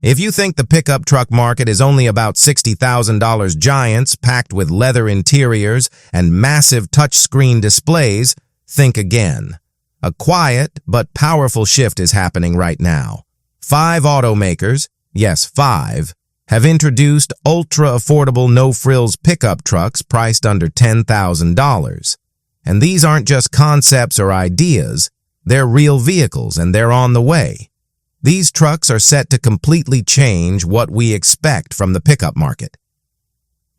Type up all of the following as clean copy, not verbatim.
If you think the pickup truck market is only about $60,000 giants packed with leather interiors and massive touchscreen displays, think again. A quiet but powerful shift is happening right now. 5 automakers, yes 5, have introduced ultra-affordable no-frills pickup trucks priced under $10,000. And these aren't just concepts or ideas, they're real vehicles and they're on the way. These trucks are set to completely change what we expect from the pickup market.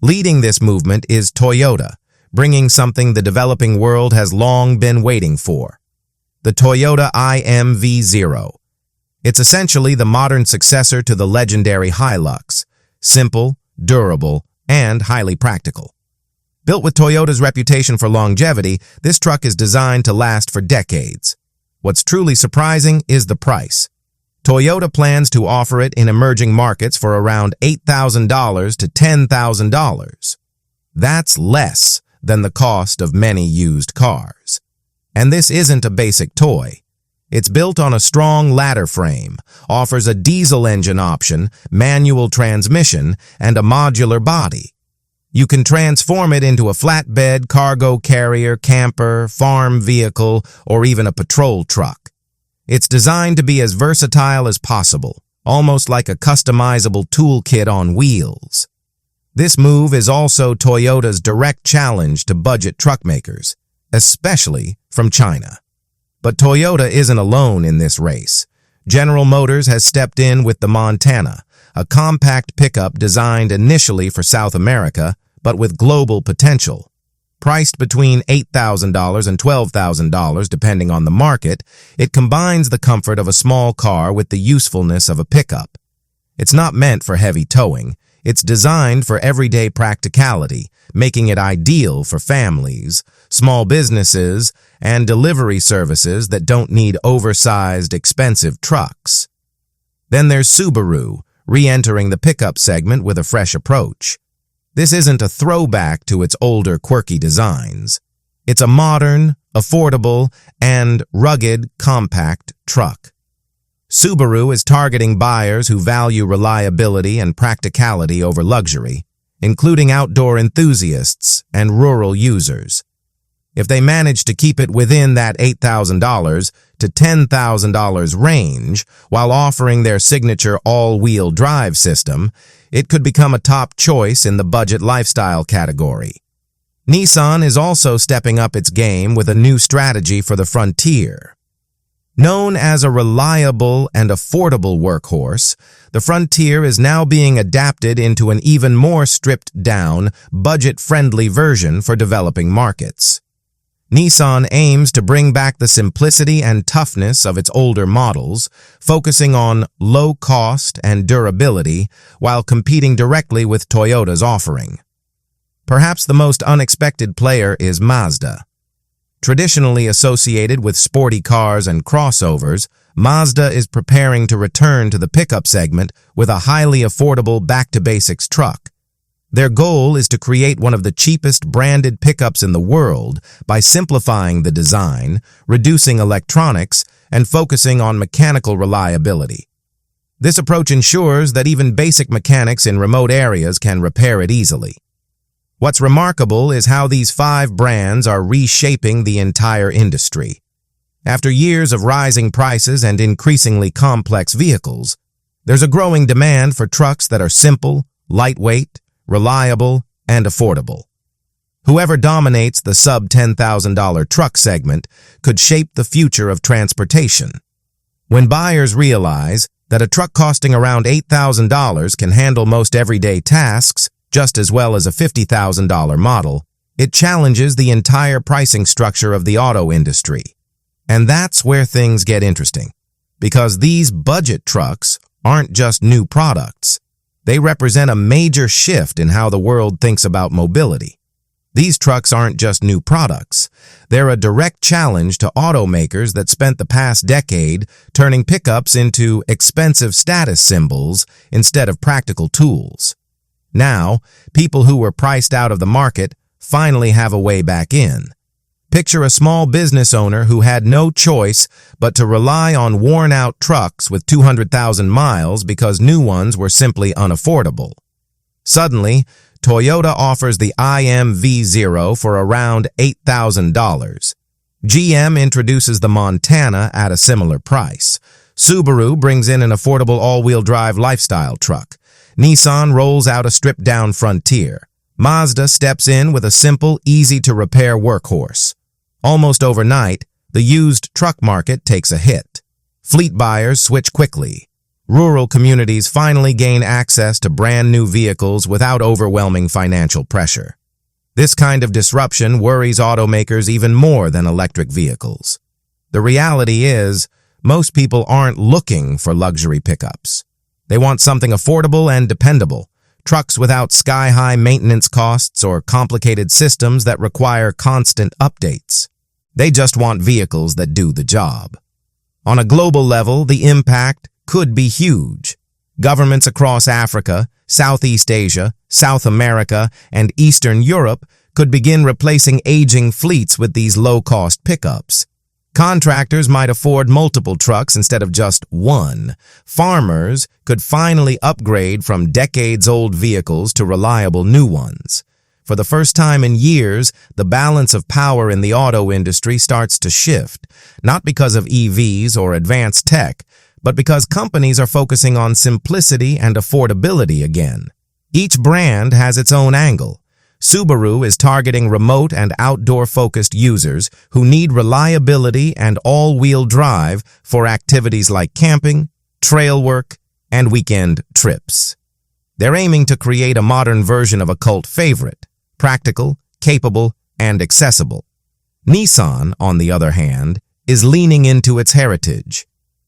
Leading this movement is Toyota, bringing something the developing world has long been waiting for. The Toyota IMV0. It's essentially the modern successor to the legendary Hilux, simple, durable, and highly practical. Built with Toyota's reputation for longevity, this truck is designed to last for decades. What's truly surprising is the price. Toyota plans to offer it in emerging markets for around $8,000 to $10,000. That's less than the cost of many used cars. And this isn't a basic toy. It's built on a strong ladder frame, offers a diesel engine option, manual transmission, and a modular body. You can transform it into a flatbed, cargo carrier, camper, farm vehicle, or even a patrol truck. It's designed to be as versatile as possible, almost like a customizable toolkit on wheels. This move is also Toyota's direct challenge to budget truck makers, especially from China. But Toyota isn't alone in this race. General Motors has stepped in with the Montana, a compact pickup designed initially for South America, but with global potential. Priced between $8,000 and $12,000 depending on the market, it combines the comfort of a small car with the usefulness of a pickup. It's not meant for heavy towing. It's designed for everyday practicality, making it ideal for families, small businesses, and delivery services that don't need oversized, expensive trucks. Then there's Subaru, re-entering the pickup segment with a fresh approach. This isn't a throwback to its older, quirky designs. It's a modern, affordable, and rugged, compact truck. Subaru is targeting buyers who value reliability and practicality over luxury, including outdoor enthusiasts and rural users. If they manage to keep it within that $8,000 to $10,000 range while offering their signature all-wheel drive system, it could become a top choice in the budget lifestyle category. Nissan is also stepping up its game with a new strategy for the Frontier. Known as a reliable and affordable workhorse, the Frontier is now being adapted into an even more stripped-down, budget-friendly version for developing markets. Nissan aims to bring back the simplicity and toughness of its older models, focusing on low cost and durability while competing directly with Toyota's offering. Perhaps the most unexpected player is Mazda. Traditionally associated with sporty cars and crossovers, Mazda is preparing to return to the pickup segment with a highly affordable back-to-basics truck. Their goal is to create one of the cheapest branded pickups in the world by simplifying the design, reducing electronics, and focusing on mechanical reliability. This approach ensures that even basic mechanics in remote areas can repair it easily. What's remarkable is how these 5 brands are reshaping the entire industry. After years of rising prices and increasingly complex vehicles, there's a growing demand for trucks that are simple, lightweight, reliable, and affordable. Whoever dominates the sub-$10,000 truck segment could shape the future of transportation. When buyers realize that a truck costing around $8,000 can handle most everyday tasks just as well as a $50,000 model, it challenges the entire pricing structure of the auto industry. And that's where things get interesting, because these budget trucks aren't just new products. They represent a major shift in how the world thinks about mobility. These trucks aren't just new products. They're a direct challenge to automakers that spent the past decade turning pickups into expensive status symbols instead of practical tools. Now, people who were priced out of the market finally have a way back in. Picture a small business owner who had no choice but to rely on worn-out trucks with 200,000 miles because new ones were simply unaffordable. Suddenly, Toyota offers the IMV0 for around $8,000. GM introduces the Montana at a similar price. Subaru brings in an affordable all-wheel drive lifestyle truck. Nissan rolls out a stripped-down Frontier. Mazda steps in with a simple, easy-to-repair workhorse. Almost overnight, the used truck market takes a hit. Fleet buyers switch quickly. Rural communities finally gain access to brand-new vehicles without overwhelming financial pressure. This kind of disruption worries automakers even more than electric vehicles. The reality is, most people aren't looking for luxury pickups. They want something affordable and dependable, trucks without sky-high maintenance costs or complicated systems that require constant updates. They just want vehicles that do the job. On a global level, the impact could be huge. Governments across Africa, Southeast Asia, South America, and Eastern Europe could begin replacing aging fleets with these low-cost pickups. Contractors might afford multiple trucks instead of just one. Farmers could finally upgrade from decades-old vehicles to reliable new ones. For the first time in years, the balance of power in the auto industry starts to shift, not because of EVs or advanced tech, but because companies are focusing on simplicity and affordability again. Each brand has its own angle. Subaru is targeting remote and outdoor-focused users who need reliability and all-wheel drive for activities like camping, trail work, and weekend trips. They're aiming to create a modern version of a cult favorite, practical, capable, and accessible. Nissan, on the other hand, is leaning into its heritage.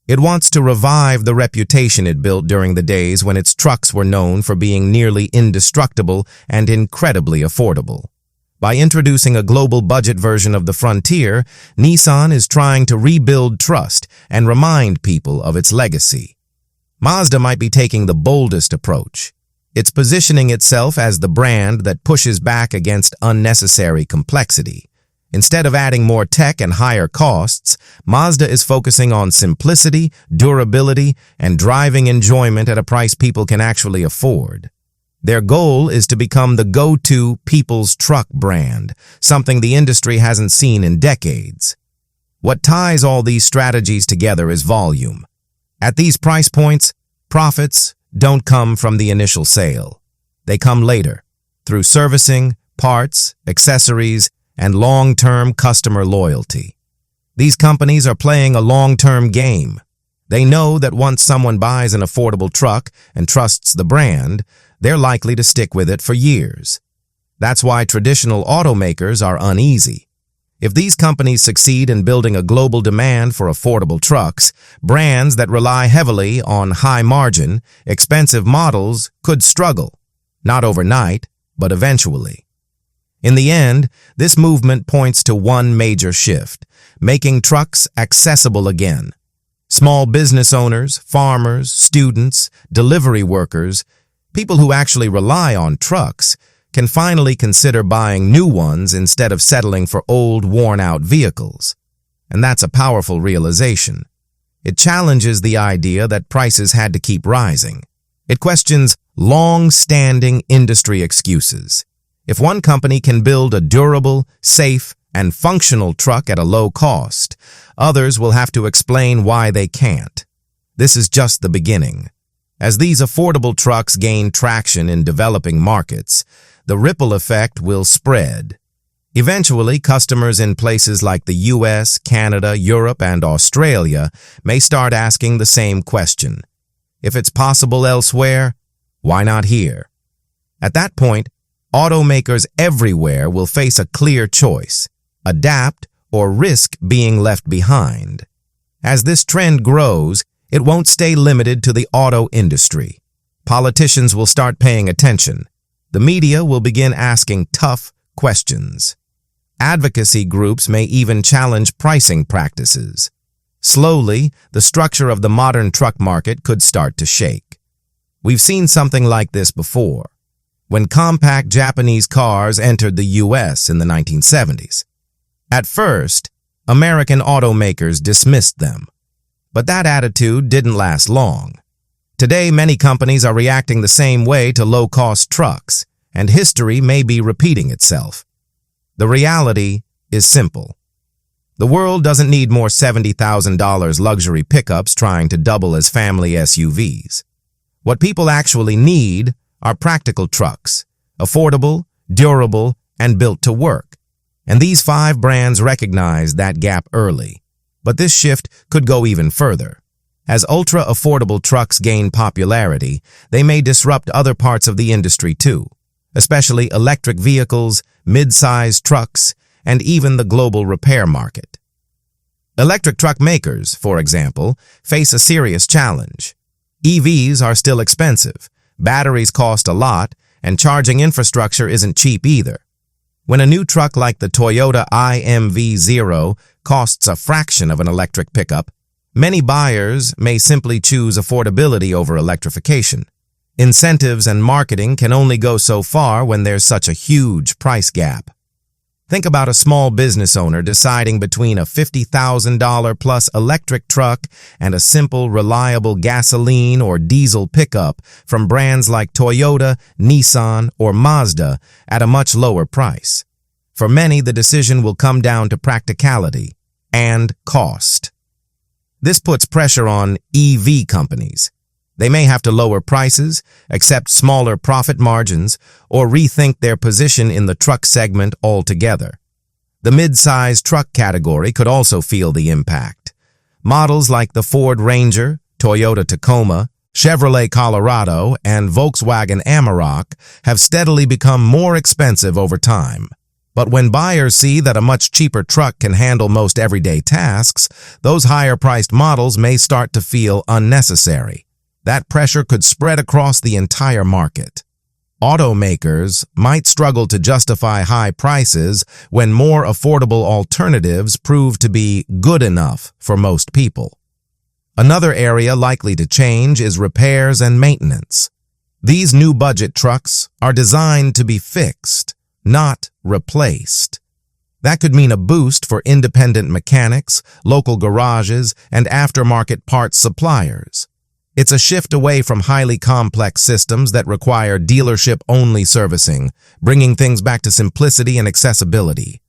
It wants to revive the reputation it built during the days when its trucks were known for being nearly indestructible and incredibly affordable. By introducing a global budget version of the Frontier, Nissan is trying to rebuild trust and remind people of its legacy. Mazda might be taking the boldest approach. It's positioning itself as the brand that pushes back against unnecessary complexity. Instead of adding more tech and higher costs, Mazda is focusing on simplicity, durability, and driving enjoyment at a price people can actually afford. Their goal is to become the go-to people's truck brand, something the industry hasn't seen in decades. What ties all these strategies together is volume. At these price points, profits don't come from the initial sale. They come later, through servicing, parts, accessories, and long-term customer loyalty. These companies are playing a long-term game. They know that once someone buys an affordable truck and trusts the brand, they're likely to stick with it for years. That's why traditional automakers are uneasy. If these companies succeed in building a global demand for affordable trucks, brands that rely heavily on high-margin, expensive models could struggle. Not overnight, but eventually. In the end, this movement points to one major shift, making trucks accessible again. Small business owners, farmers, students, delivery workers, people who actually rely on trucks, can finally consider buying new ones instead of settling for old, worn-out vehicles. And that's a powerful realization. It challenges the idea that prices had to keep rising. It questions long-standing industry excuses. If one company can build a durable, safe, and functional truck at a low cost, others will have to explain why they can't. This is just the beginning. As these affordable trucks gain traction in developing markets, the ripple effect will spread. Eventually, customers in places like the US, Canada, Europe, and Australia may start asking the same question. If it's possible elsewhere, why not here? At that point, automakers everywhere will face a clear choice: adapt or risk being left behind. As this trend grows, it won't stay limited to the auto industry. Politicians will start paying attention. The media will begin asking tough questions. Advocacy groups may even challenge pricing practices. Slowly, the structure of the modern truck market could start to shake. We've seen something like this before, when compact Japanese cars entered the US in the 1970s. At first, American automakers dismissed them. But that attitude didn't last long. Today, many companies are reacting the same way to low-cost trucks, and history may be repeating itself. The reality is simple. The world doesn't need more $70,000 luxury pickups trying to double as family SUVs. What people actually need are practical trucks, affordable, durable, and built to work. And these 5 brands recognize that gap early. But this shift could go even further. As ultra-affordable trucks gain popularity, they may disrupt other parts of the industry too, especially electric vehicles, mid-sized trucks, and even the global repair market. Electric truck makers, for example, face a serious challenge. EVs are still expensive, batteries cost a lot, and charging infrastructure isn't cheap either. When a new truck like the Toyota IMV0 costs a fraction of an electric pickup, many buyers may simply choose affordability over electrification. Incentives and marketing can only go so far when there's such a huge price gap. Think about a small business owner deciding between a $50,000 plus electric truck and a simple, reliable gasoline or diesel pickup from brands like Toyota, Nissan, or Mazda at a much lower price. For many, the decision will come down to practicality and cost. This puts pressure on EV companies. They may have to lower prices, accept smaller profit margins, or rethink their position in the truck segment altogether. The mid-size truck category could also feel the impact. Models like the Ford Ranger, Toyota Tacoma, Chevrolet Colorado, and Volkswagen Amarok have steadily become more expensive over time. But when buyers see that a much cheaper truck can handle most everyday tasks, those higher-priced models may start to feel unnecessary. That pressure could spread across the entire market. Automakers might struggle to justify high prices when more affordable alternatives prove to be good enough for most people. Another area likely to change is repairs and maintenance. These new budget trucks are designed to be fixed, not replaced. That could mean a boost for independent mechanics, local garages, and aftermarket parts suppliers. It's a shift away from highly complex systems that require dealership-only servicing, bringing things back to simplicity and accessibility.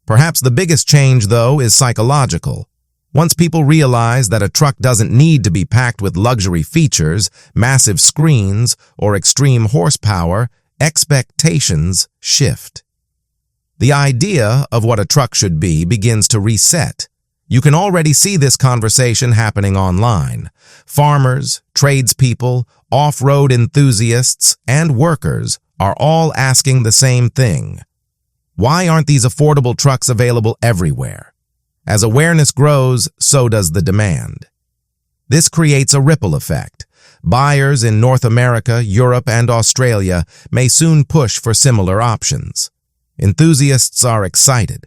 Perhaps the biggest change, though, is psychological. Once people realize that a truck doesn't need to be packed with luxury features, massive screens, or extreme horsepower, expectations shift. The idea of what a truck should be begins to reset. You can already see this conversation happening online. Farmers, tradespeople, off-road enthusiasts, and workers are all asking the same thing. Why aren't these affordable trucks available everywhere? As awareness grows, so does the demand. This creates a ripple effect. Buyers in North America, Europe, and Australia may soon push for similar options. Enthusiasts are excited.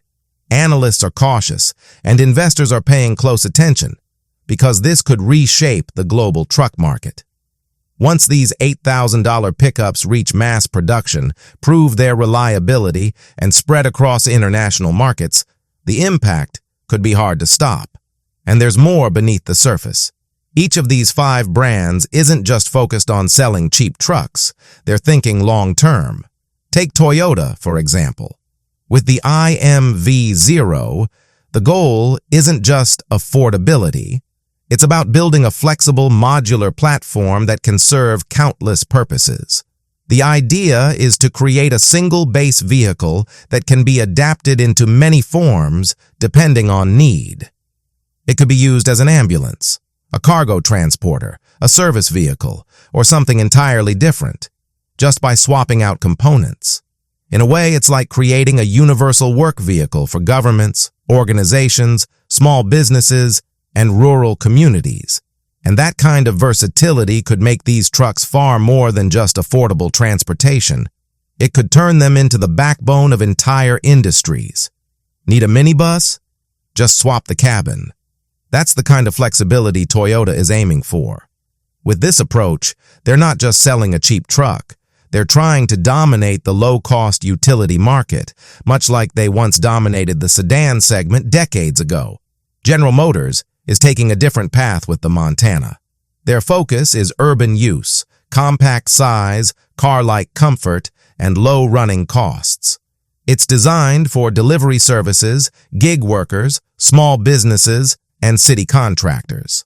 Analysts are cautious, and investors are paying close attention because this could reshape the global truck market. Once these $8,000 pickups reach mass production, prove their reliability, and spread across international markets, the impact could be hard to stop. And there's more beneath the surface. Each of these 5 brands isn't just focused on selling cheap trucks, they're thinking long-term. Take Toyota, for example. With the IMV0, the goal isn't just affordability. It's about building a flexible, modular platform that can serve countless purposes. The idea is to create a single base vehicle that can be adapted into many forms depending on need. It could be used as an ambulance, a cargo transporter, a service vehicle, or something entirely different, just by swapping out components. In a way, it's like creating a universal work vehicle for governments, organizations, small businesses, and rural communities. And that kind of versatility could make these trucks far more than just affordable transportation. It could turn them into the backbone of entire industries. Need a minibus? Just swap the cabin. That's the kind of flexibility Toyota is aiming for. With this approach, they're not just selling a cheap truck. They're trying to dominate the low-cost utility market, much like they once dominated the sedan segment decades ago. General Motors is taking a different path with the Montana. Their focus is urban use, compact size, car-like comfort, and low running costs. It's designed for delivery services, gig workers, small businesses, and city contractors.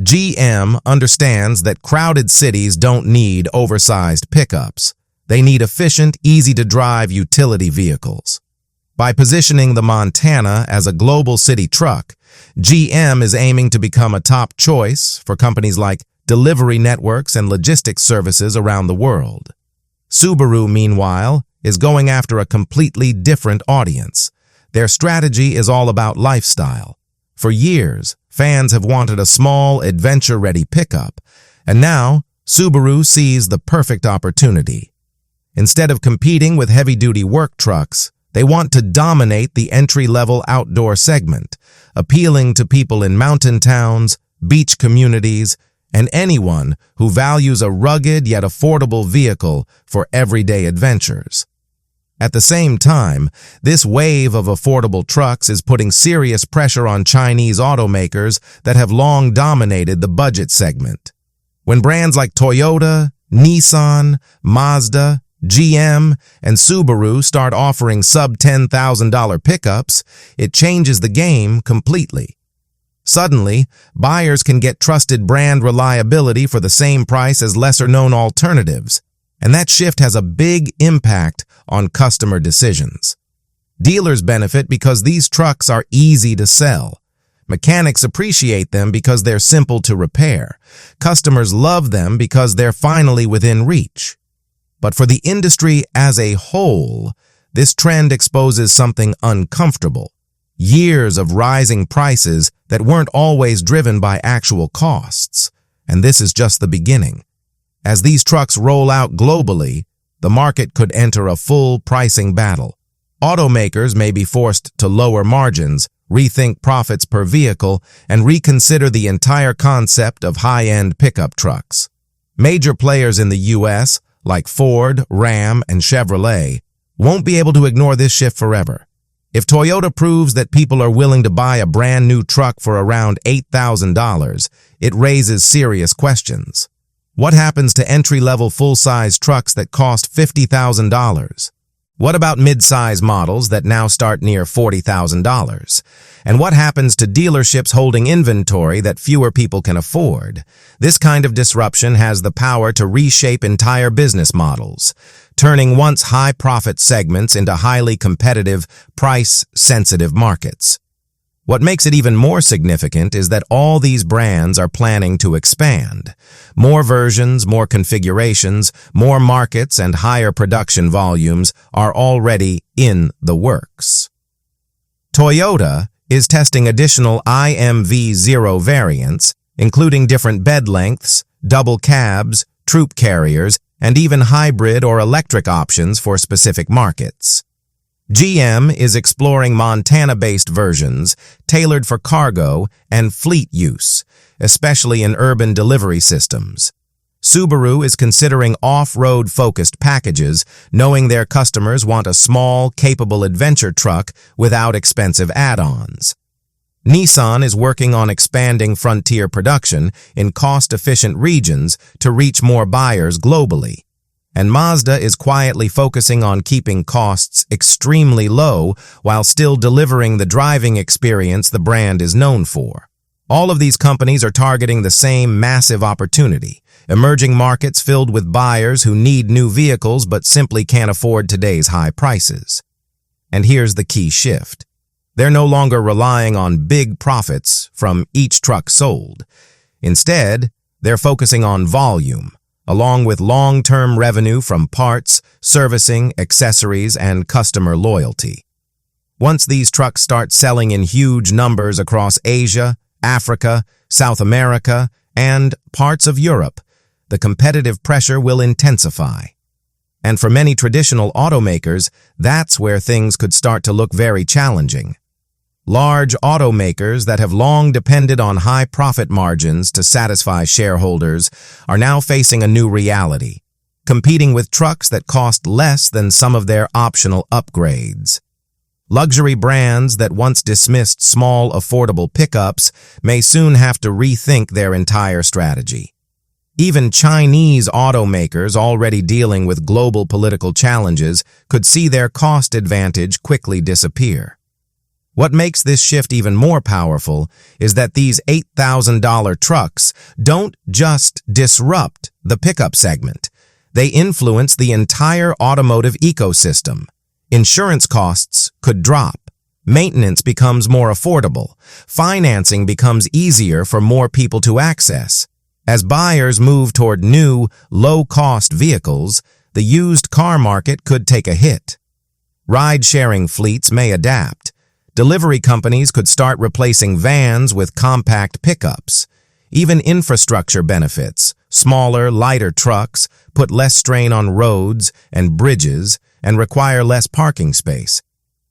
GM understands that crowded cities don't need oversized pickups. They need efficient, easy-to-drive utility vehicles. By positioning the Montana as a global city truck, GM is aiming to become a top choice for companies like delivery networks and logistics services around the world. Subaru, meanwhile, is going after a completely different audience. Their strategy is all about lifestyle. For years, fans have wanted a small, adventure-ready pickup, and now Subaru sees the perfect opportunity. Instead of competing with heavy-duty work trucks, they want to dominate the entry-level outdoor segment, appealing to people in mountain towns, beach communities, and anyone who values a rugged yet affordable vehicle for everyday adventures. At the same time, this wave of affordable trucks is putting serious pressure on Chinese automakers that have long dominated the budget segment. When brands like Toyota, Nissan, Mazda, GM, and Subaru start offering sub-$10,000 pickups, it changes the game completely. Suddenly, buyers can get trusted brand reliability for the same price as lesser-known alternatives, and that shift has a big impact on customer decisions. Dealers benefit because these trucks are easy to sell. Mechanics appreciate them because they're simple to repair. Customers love them because they're finally within reach. But for the industry as a whole, this trend exposes something uncomfortable. Years of rising prices that weren't always driven by actual costs. And this is just the beginning. As these trucks roll out globally, the market could enter a full pricing battle. Automakers may be forced to lower margins, rethink profits per vehicle, and reconsider the entire concept of high-end pickup trucks. Major players in the U.S., like Ford, Ram, and Chevrolet, won't be able to ignore this shift forever. If Toyota proves that people are willing to buy a brand new truck for around $8,000, it raises serious questions. What happens to entry-level full-size trucks that cost $50,000? What about mid-size models that now start near $40,000? And what happens to dealerships holding inventory that fewer people can afford? This kind of disruption has the power to reshape entire business models, turning once high-profit segments into highly competitive, price-sensitive markets. What makes it even more significant is that all these brands are planning to expand. More versions, more configurations, more markets, and higher production volumes are already in the works. Toyota is testing additional IMV0 variants, including different bed lengths, double cabs, troop carriers, and even hybrid or electric options for specific markets. GM is exploring Montana-based versions tailored for cargo and fleet use, especially in urban delivery systems. Subaru is considering off-road focused packages, knowing their customers want a small, capable adventure truck without expensive add-ons. Nissan is working on expanding Frontier production in cost-efficient regions to reach more buyers globally. And Mazda is quietly focusing on keeping costs extremely low while still delivering the driving experience the brand is known for. All of these companies are targeting the same massive opportunity, emerging markets filled with buyers who need new vehicles but simply can't afford today's high prices. And here's the key shift. They're no longer relying on big profits from each truck sold. Instead, they're focusing on volume, along with long-term revenue from parts, servicing, accessories, and customer loyalty. Once these trucks start selling in huge numbers across Asia, Africa, South America, and parts of Europe, the competitive pressure will intensify. And for many traditional automakers, that's where things could start to look very challenging. Large automakers that have long depended on high profit margins to satisfy shareholders are now facing a new reality. competing with trucks that cost less than some of their optional upgrades. Luxury brands that once dismissed small, affordable pickups may soon have to rethink their entire strategy. Even Chinese automakers already dealing with global political challenges could see their cost advantage quickly disappear. What makes this shift even more powerful is that these $8,000 trucks don't just disrupt the pickup segment. They influence the entire automotive ecosystem. Insurance costs could drop. Maintenance becomes more affordable. Financing becomes easier for more people to access. As buyers move toward new, low-cost vehicles, the used car market could take a hit. Ride-sharing fleets may adapt. Delivery companies could start replacing vans with compact pickups. Even infrastructure benefits, smaller, lighter trucks, put less strain on roads and bridges and require less parking space.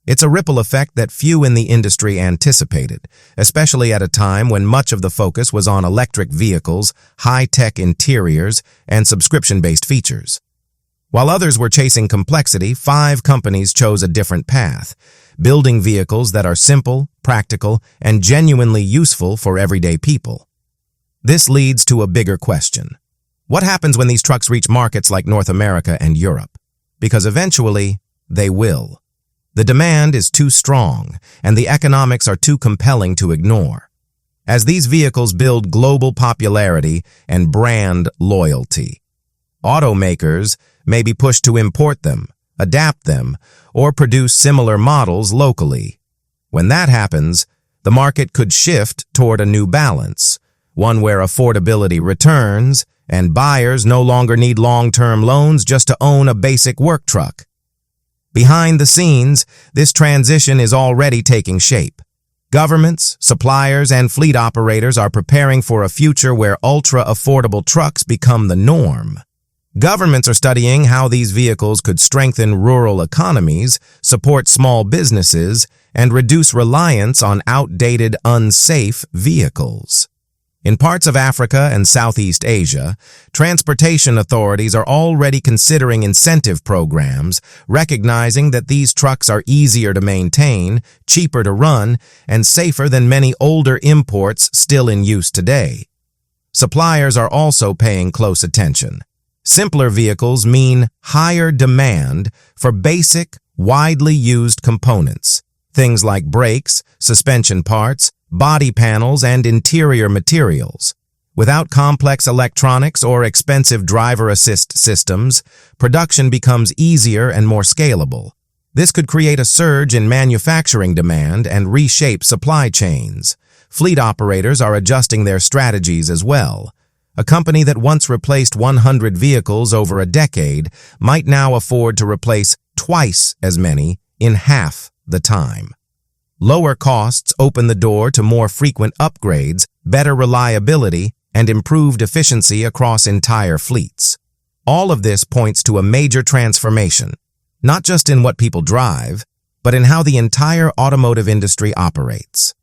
It's a ripple effect that few in the industry anticipated, especially at a time when much of the focus was on electric vehicles, high-tech interiors, and subscription-based features. While others were chasing complexity, 5 companies chose a different path, building vehicles that are simple, practical, and genuinely useful for everyday people. This leads to a bigger question. What happens when these trucks reach markets like North America and Europe? Because eventually, they will. The demand is too strong, and the economics are too compelling to ignore. As these vehicles build global popularity and brand loyalty, automakers may be pushed to import them, adapt them, or produce similar models locally. When that happens, the market could shift toward a new balance, one where affordability returns and buyers no longer need long-term loans just to own a basic work truck. Behind the scenes, this transition is already taking shape. Governments, suppliers, and fleet operators are preparing for a future where ultra-affordable trucks become the norm. Governments are studying how these vehicles could strengthen rural economies, support small businesses, and reduce reliance on outdated, unsafe vehicles. In parts of Africa and Southeast Asia, transportation authorities are already considering incentive programs, recognizing that these trucks are easier to maintain, cheaper to run, and safer than many older imports still in use today. Suppliers are also paying close attention. Simpler vehicles mean higher demand for basic, widely used components, things like brakes, suspension parts, body panels, and interior materials. Without complex electronics or expensive driver assist systems, production becomes easier and more scalable. This could create a surge in manufacturing demand and reshape supply chains. Fleet operators are adjusting their strategies as well. A company that once replaced 100 vehicles over a decade might now afford to replace twice as many in half the time. Lower costs open the door to more frequent upgrades, better reliability, and improved efficiency across entire fleets. All of this points to a major transformation, not just in what people drive, but in how the entire automotive industry operates.